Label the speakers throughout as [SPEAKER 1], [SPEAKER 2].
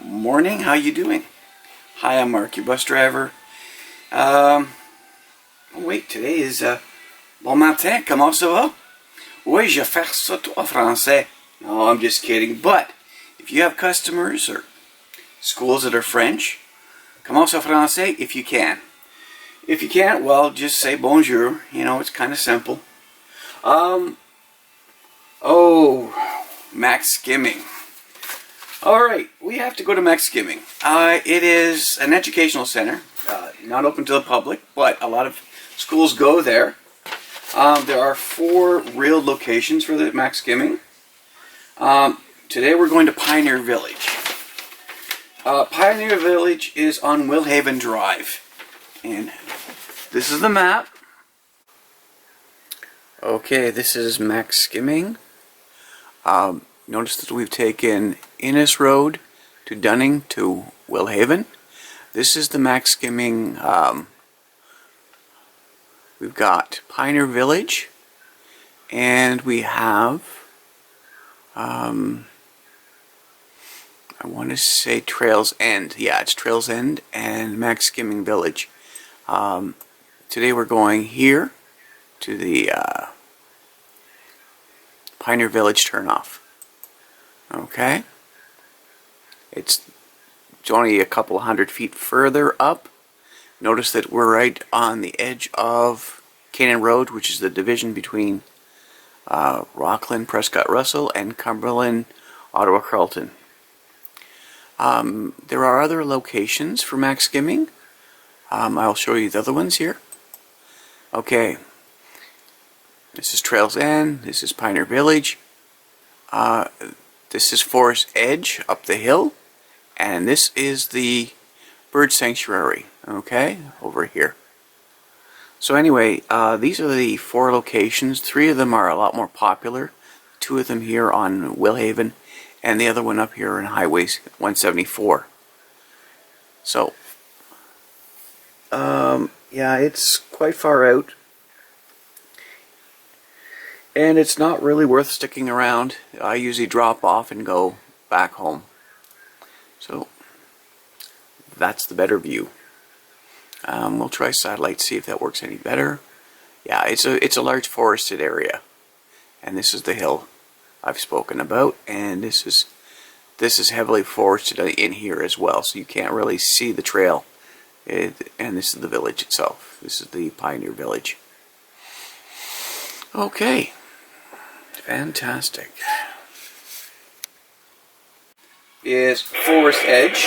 [SPEAKER 1] Morning, how you doing? Hi, I'm Mark, your bus driver. Oh wait, today is bon matin, comment ça va? Oui, je fais ça en français. No, I'm just kidding. But if you have customers or schools that are French, comment ça français if you can. If you can't, well, just say bonjour. You know, it's kind of simple. Oh, MacSkimming. Alright, we have to go to MacSkimming. It is an educational center, not open to the public, but a lot of schools go there. There are 4 real locations for the MacSkimming. Today we're going to Pioneer Village. Pioneer Village is on Willhaven Drive. And this is the map. Okay, this is MacSkimming. Notice that we've taken Innes Road to Dunning to Willhaven. This is the MacSkimming. We've got Pioneer Village, and we have, I want to say Trails End. Yeah, it's Trails End and MacSkimming Village. Today we're going here to the Pioneer Village turnoff. Okay, it's only a couple hundred feet further up. Notice that we're right on the edge of Canaan Road, which is the division between Rockland, Prescott Russell, and Cumberland, Ottawa Carleton. There are other locations for MacSkimming. I'll show you the other ones here. Okay, this is Trails End, this is Pioneer Village. This is Forest Edge up the hill, and this is the bird sanctuary, okay, over here. So anyway, these are the 4 locations. 3 of them are a lot more popular. 2 of them here on Willhaven, and the other one up here on Highway 174. So, yeah, it's quite far out. And it's not really worth sticking around. I usually drop off and go back home. So that's the better view. We'll try satellite, see if that works any better. Yeah, it's a large forested area, and this is the hill I've spoken about, and this is heavily forested in here as well, so you can't really see the trail. And this is the village itself. This is the Pioneer Village. Okay. Fantastic. Is Forest Edge.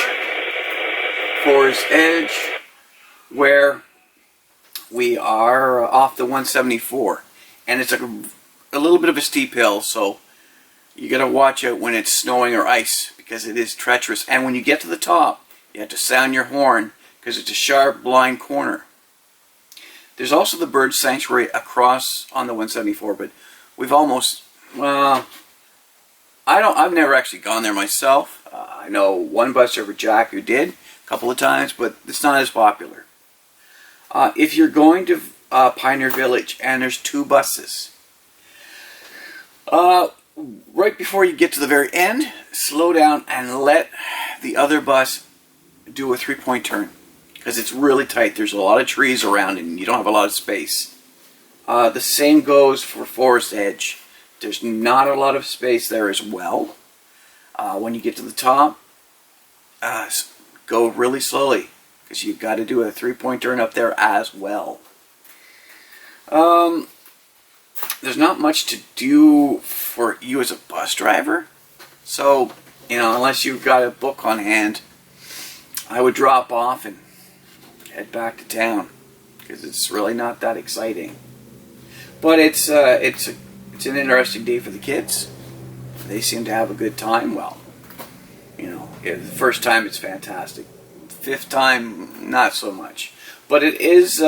[SPEAKER 1] Forest Edge, where we are off the 174. And it's a little bit of a steep hill, so you gotta watch out when it's snowing or ice, because it is treacherous. And when you get to the top, you have to sound your horn, because it's a sharp, blind corner. There's also the bird sanctuary across on the 174, but we've almost, well, I've never actually gone there myself. I know one bus driver, Jack, who did a couple of times, but it's not as popular. If you're going to Pioneer Village and there's 2 buses, right before you get to the very end, slow down and let the other bus do a 3-point turn, because it's really tight. There's a lot of trees around and you don't have a lot of space. The same goes for Forest Edge. There's not a lot of space there as well. When you get to the top, go really slowly, because you've got to do a 3-point turn up there as well. There's not much to do for you as a bus driver. So, you know, unless you've got a book on hand, I would drop off and head back to town, because it's really not that exciting. But it's an interesting day for the kids. They seem to have a good time. Well, you know, the first time it's fantastic. 5th time, not so much. But it is,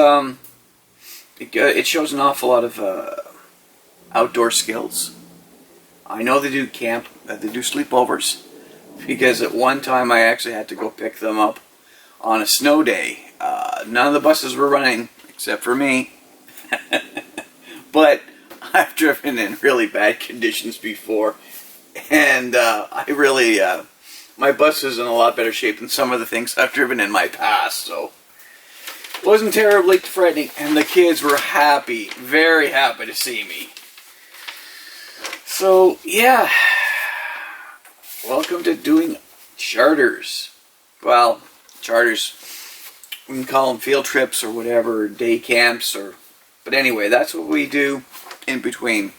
[SPEAKER 1] it shows an awful lot of outdoor skills. I know they do camp, they do sleepovers, because at one time I actually had to go pick them up on a snow day. None of the buses were running, except for me. But I've driven in really bad conditions before, and I my bus is in a lot better shape than some of the things I've driven in my past, so it wasn't terribly threatening, and the kids were happy, very happy to see me. So, yeah, welcome to doing charters. Well, charters, we can call them field trips or whatever, day camps, but anyway, that's what we do in between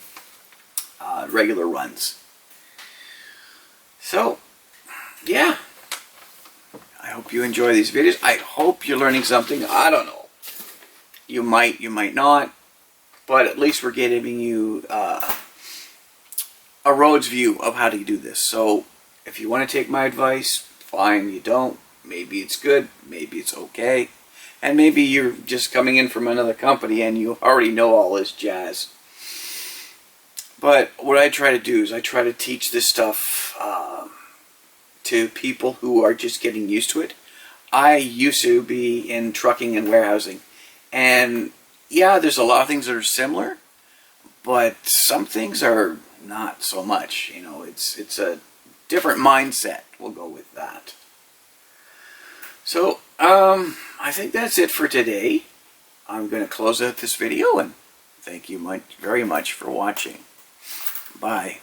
[SPEAKER 1] regular runs. So, yeah, I hope you enjoy these videos. I hope you're learning something. I don't know. You might not, but at least we're giving you a road's view of how to do this. So if you want to take my advice, fine. You don't, maybe it's good, maybe it's okay, and maybe you're just coming in from another company and you already know all this jazz. But what I try to do is I try to teach this stuff to people who are just getting used to it. I used to be in trucking and warehousing, and yeah, there's a lot of things that are similar, but some things are not so much. You know, it's a different mindset. We'll go with that. So, I think that's it for today. I'm going to close out this video, and thank you very much for watching. Bye.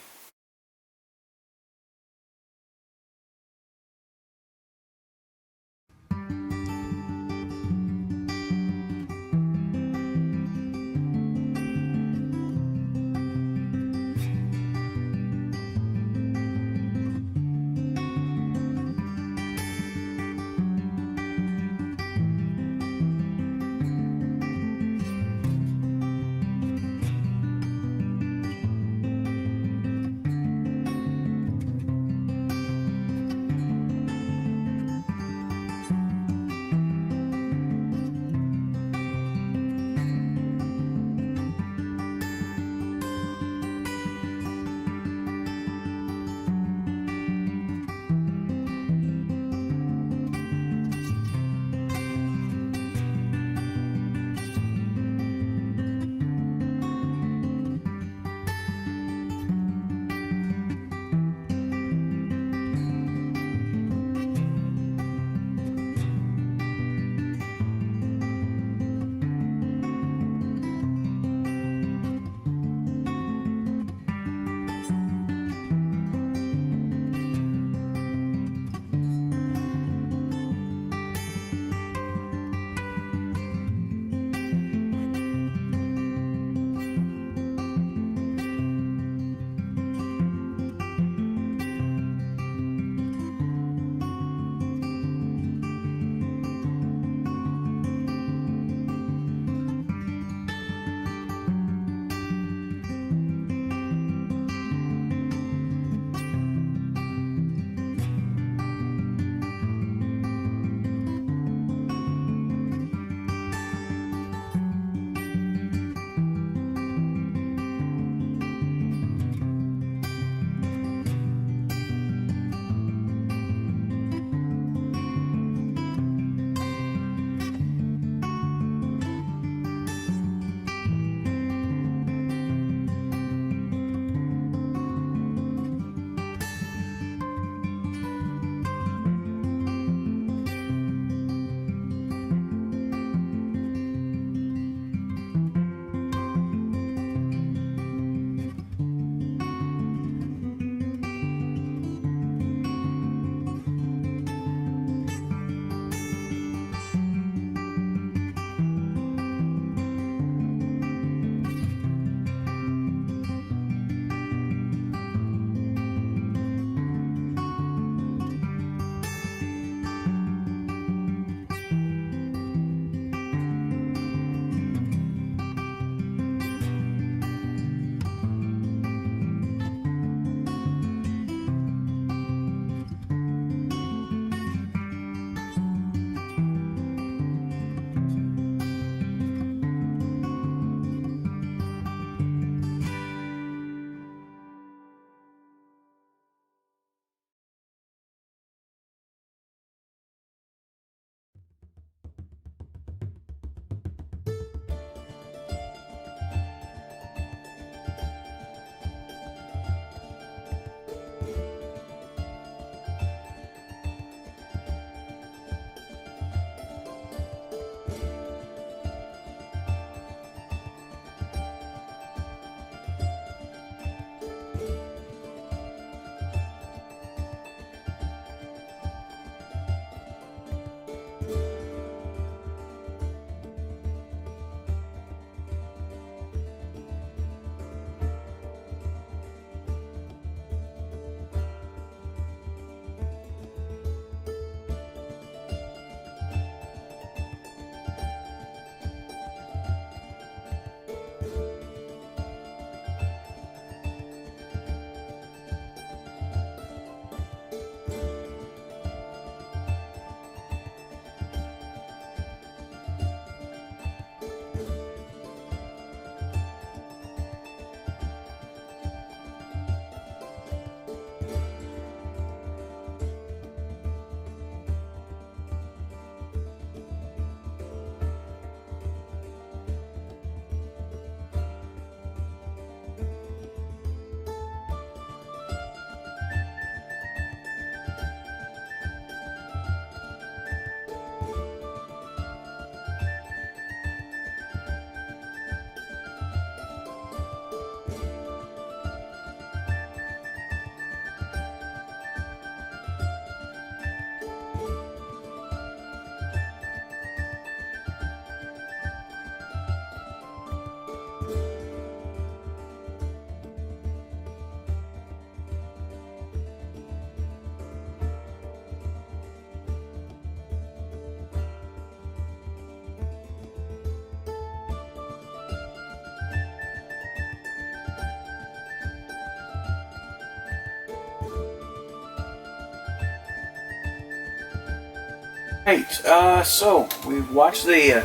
[SPEAKER 1] Right, so we watched the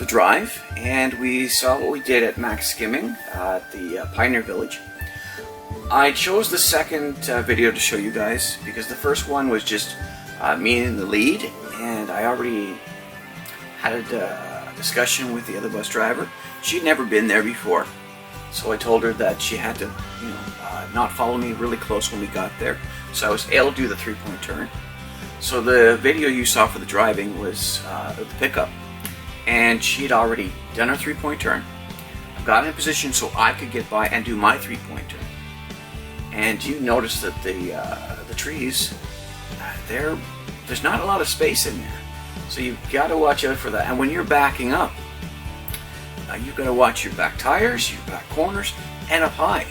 [SPEAKER 1] drive, and we saw what we did at MacSkimming at the Pioneer Village. I chose the second video to show you guys because the first one was just me in the lead, and I already had a discussion with the other bus driver. She'd never been there before, so I told her that she had to, not follow me really close when we got there, so I was able to do the three-point turn. So the video you saw for the driving was the pickup, and she'd already done her three-point turn. I got in position so I could get by and do my three-point turn. And you notice that the trees, there's not a lot of space in there, so you've got to watch out for that. And when you're backing up, you've got to watch your back tires, your back corners, and up high,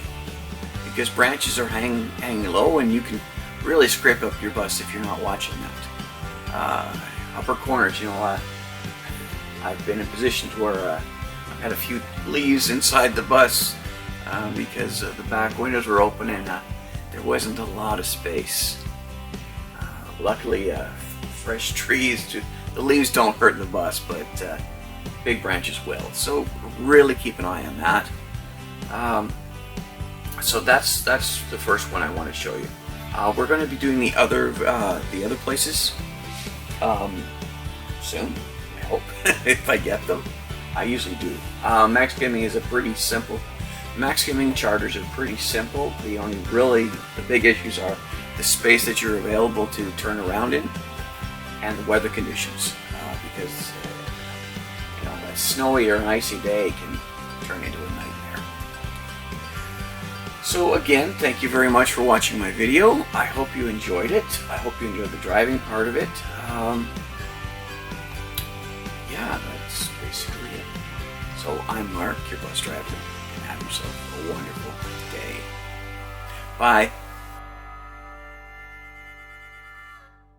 [SPEAKER 1] because branches are hanging low, and you can really scrape up your bus if you're not watching that. Upper corners, I've been in positions where I've had a few leaves inside the bus because the back windows were open and there wasn't a lot of space. Luckily, fresh trees, the leaves don't hurt the bus, but big branches will. So really keep an eye on that. So that's the first one I want to show you. We're going to be doing the other places soon, I hope, if I get them. I usually do. MacSkimming is MacSkimming charters are pretty simple. The big issues are the space that you're available to turn around in and the weather conditions, because a snowy or an icy day can turn into a nightmare. So again, thank you very much for watching my video. I hope you enjoyed it. I hope you enjoyed the driving part of it. Yeah, that's basically it. So I'm Mark, your bus driver, and have yourself a wonderful day. Bye.